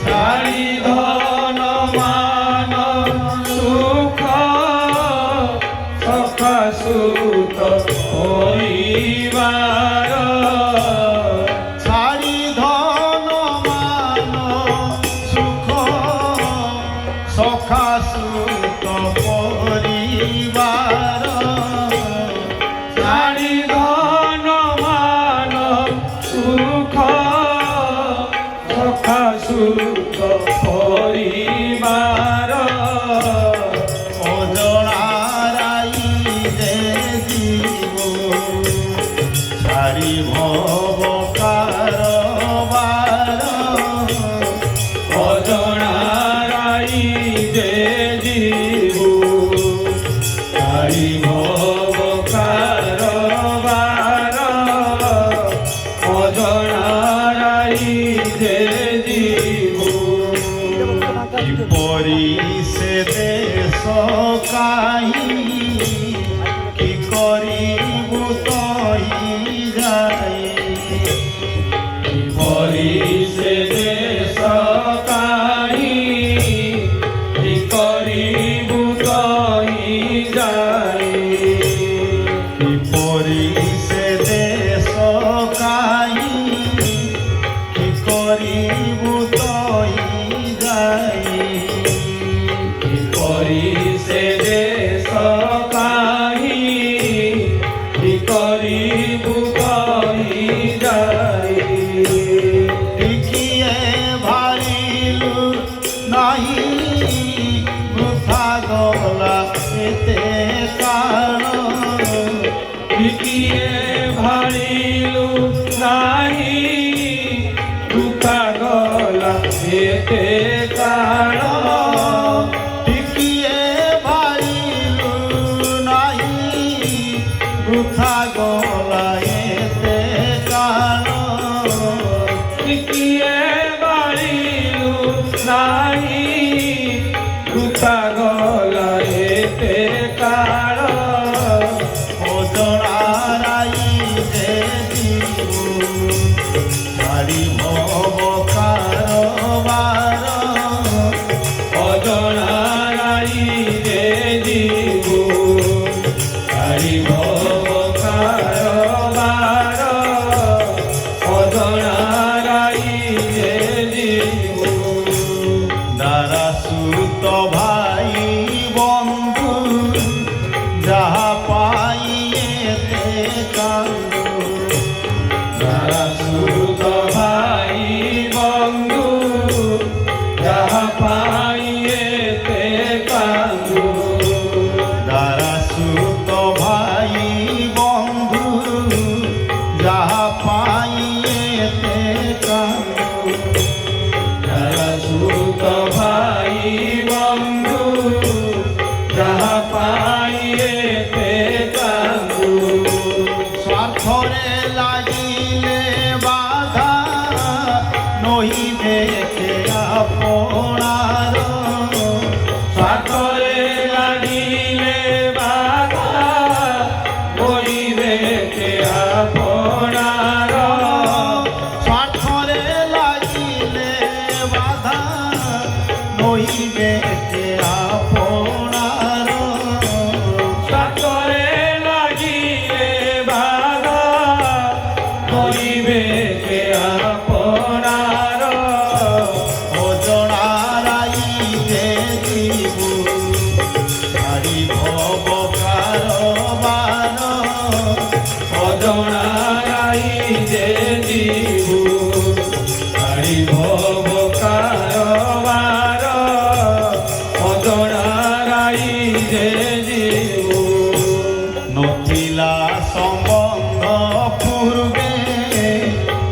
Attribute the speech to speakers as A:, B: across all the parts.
A: ছাড়ি ধন মান সুখ সখা সুত পরিবার
B: ছাড়ি ধন মান সুখ সখা সুত পরিবার
A: ছাড়ি ধন মান সুখ সখা সুত পরিবার
B: অজনারাই যে জীব ছাড়ি ভব কারবার
A: অজনারাই যে জীব ছাড়ি ভব কারবার অজনারাই যে জীব
B: কিপরি সে দেশ কাহি কি করিবু তই যাই
A: পরি সে দেশ কাহি কি করিবু তই যাই
B: কিপরি সে দেশ কাহি কি করিবু তই যাই
A: পরি সে দেশ কাহি কি করিবু তই যাই
B: দেখিয়ে ভারিলু নাহি বৃথা গলা এতে কারণ
A: বিকিয়ে ভারিলু নাহি দুঃখা গলা এতে কারণ
B: টিকিয়ে ভারিলু নাহি বৃথা গলা এতে কারণ
A: বিকিয়ে ভারিলু নাহি দুঃখা গলা এতে কারণ
B: অজনারাই যে জীব ছাড়ি ভব কারবার
A: অজনারাই যে জীব ছাড়ি ভব কারবার অজনারাই যে জীব
B: দ্বারা সুত ভাই বন্ধু যাহা পাইয়েতে কান্দু
A: যারা সুত ভাই বন্ধু যাহা পাইয়েতে কান্দু
B: দ্বারা সুত ভাই বন্ধু যাহা পাইয়েতে কান্দু
A: যারা সুত ভাই বন্ধু যাহা পাইয়েতে কান্দু
B: স্বার্থরে লাগিলে বাধা নহিবে কে আপনার
A: সাকরে লাগিলে বাধা বইবে কে আপনার
B: স্বার্থরে লাগিলে বাধা নহিবে কে আপনার
A: সাকরে লাগিলে বাধা বইবে কে আপনার
B: অজনারাই যে জীব ছাড়ি ভব কারবার
A: অজনারাই যে জীব ছাড়ি ভব কারবার অজনারাই যে জীব
B: নথিলা সম্বন্ধ পূর্বে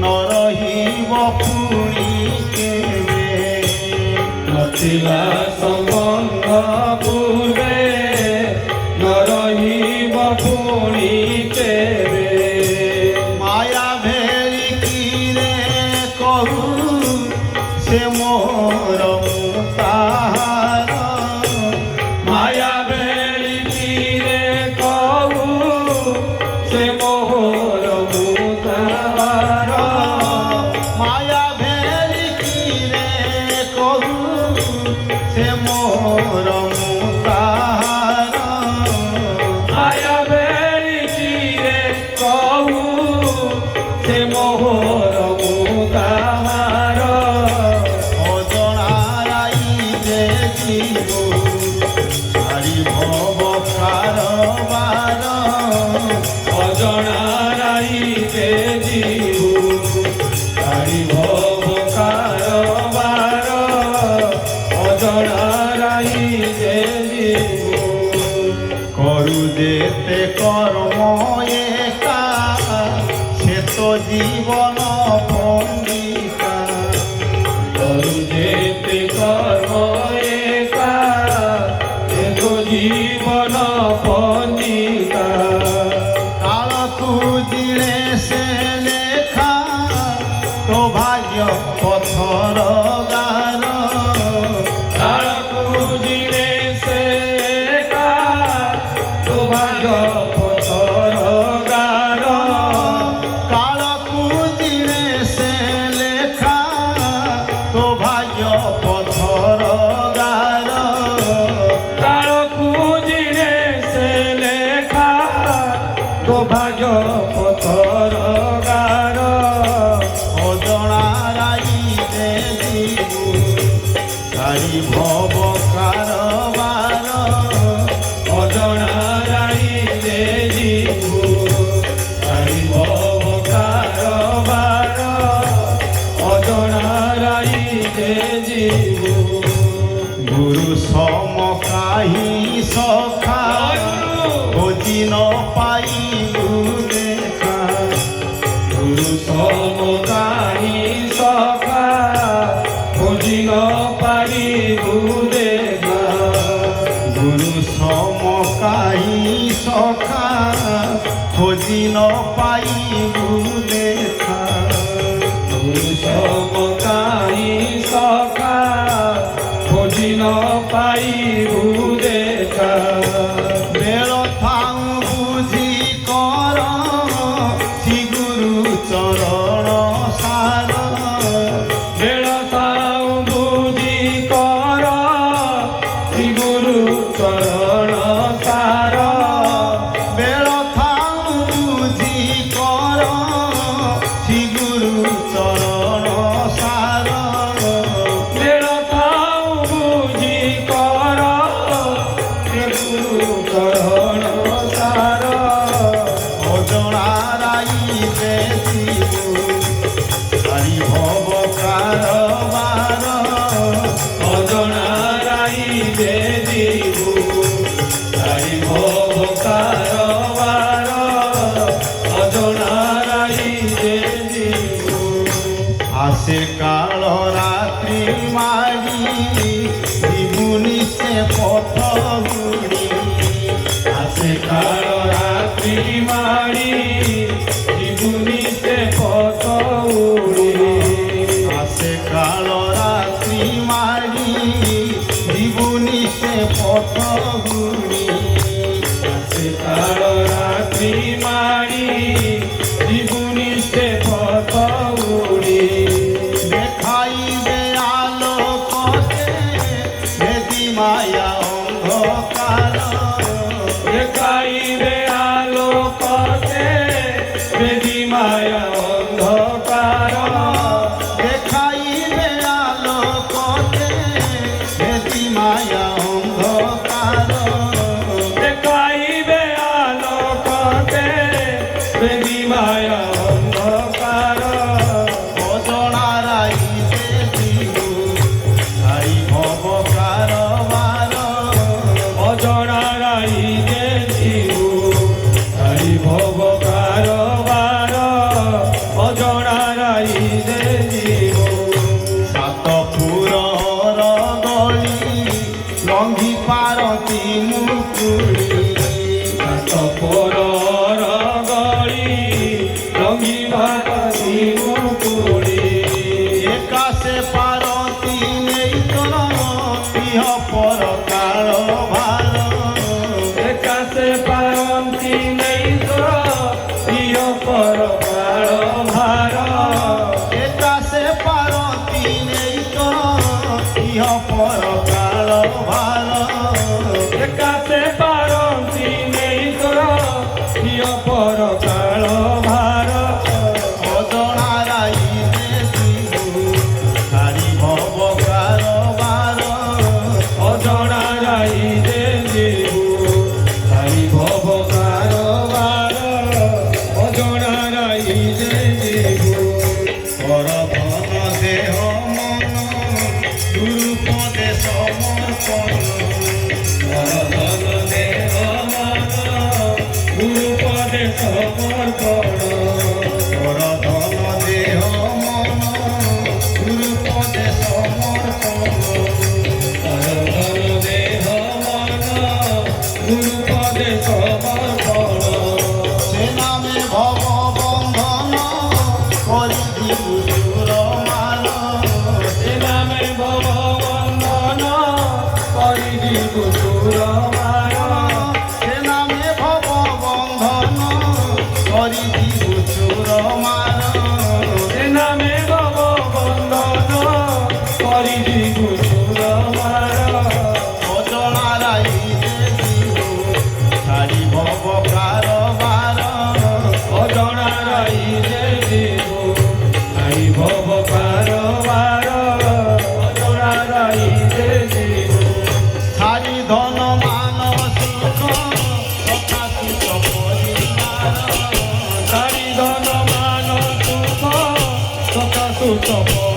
B: নরহিব পুরী কেবে
A: নথিলা সম্বন্ধ পূর্বে নরহিব পুଣି কেবে
B: মায়া ভেরি কিরে কহু সে মোর তাহার
A: মায়া বেলি তীরে কহু সে মোহর মুতার
B: মায়া ভেরি
A: তারি ভব কারবার অজনা রাই যে জীব
B: করু যেতে কর্ম একা সে তো জীবন পণ্ডিতা
A: করু যেতে কর্ম একা এ তো জীবন পণ্ডিতা
B: কাল খুঁজিলে সে লেখা তো ভাগ্য পথর গান
A: তার খুঁজিলে সে একা তো ভাগ্য পথর গান
B: কাল খুঁজিলে সে লেখা তো ভাগ্য পথর গান
A: তার খুঁজিলে সে লেখা তো ভাগ্য পথর গান
B: অজনা রাইতে জীবু তারি ভব কারবার
A: অজনা রাই যে জীব তারি ভব কারবার অজনা রাই যে জীব
B: গুরু সমকাহি সখা খোঁজি ন পাইবু দেখা
A: গুরু সমকাহি সখা খোঁজি ন পারিবু দেখা
B: গুরু সমকাহি সখা খোঁজি ন পাইবু দেখা
A: গুরু সমকাহি সখা খোঁজি ন পাইবু দেখা
B: বেল থাউ বুঝি কর শ্রী গুরু চরণ সার
A: বেଳ তাও বুঝি কর শ্রী গুরু চରଣ ସାର
B: বেল থাউ বুঝি কর শ্রী গুরু চরণ সার
A: বেଳ তাও বুঝি কর শ্রী গুরু চରଣ ସାର
B: অজনা রাইতে জীবু হরি ভব কারবার
A: অজনা রাই যে জীবু তারি ভব কারবার অজনা রাই যে জীবু
B: আসে কাল রাত্রি মারি জীবনি সে পথ গুড়ি
A: আসে কাল রাত্রি মাড়ি জীবনীতে পথ উড়ি
B: আসে কাল রাত্রি মারি জীবনি সে পথ গুড়ি
A: আসে কাল রাত্রি মাড়ি জীবনীতে পথ উড়ি
B: দেখাইবে আলোকতে বেদি মায়া অন্ধকার
A: দেখাইবে আলোকতে বেদি মায়া অন্ধকার
B: দেখাইবে আলোকতে বেদি মায়া অন্ধকার
A: দেখাইবে আলোকতে বেদি মায়া অন্ধকার
B: অজনা রাইতে জীবু তাই ভব কারবার
A: অজনা রাই যে জীব তারি ভব কারবার অজনা রাই যে জীব
B: সাত পুরর গলি লঙ্ঘি পারতি মুকুড়ি
A: সাত পরর গଳି রঙি ভাতি মুকুড়ি
B: একাশে পারতি নেই তোর ইহ পর কাল ভার
A: একাশে পারন্তি নেই তোর প্রিয় পর কাଳ ভার
B: একাশে পারতি নেই তোর ইহ পর কাল ভার
A: একাশে পারন্তি নেই তোর প্রিয় পর কাଳ ভার
B: অজনা রাইতে জীবু তারি ভব কারবার
A: অজনা রাই যে জীব তারি ভব কারবার অজনা রাই যে জীব
B: পর ভব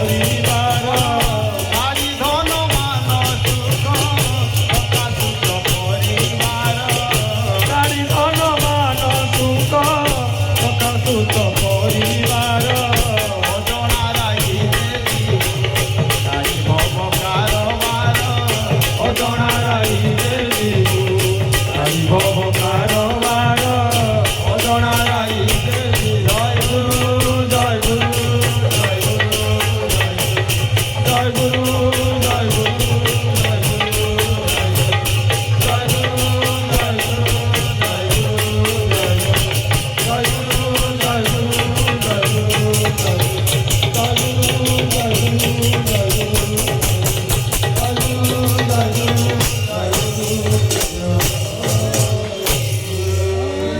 A: ପରିବାର
B: ନାରୀ ଧନ ମାନ ସୁଖ ପ୍ରକାଶିତ ପରିବାର
A: ନାରୀ ଧନ ମାନ ସୁଖ ପ୍ରକାଶିତ ପରିବାର
B: ଅଜଣା ରାଇରେ ତାରି ଭବ କାରବାର
A: ଅଜଣା ରାଇରେ ଯିବୁ ତାରି ଭବ କାରବାର ଅଜଣା ରାଇରେ ଜୟ ଗୁରୁ ଜୟ ଗୁରୁ ଜୟ ଗୁରୁ ଜୟ ଗୁରୁ ଜୟ ଗୁରୁ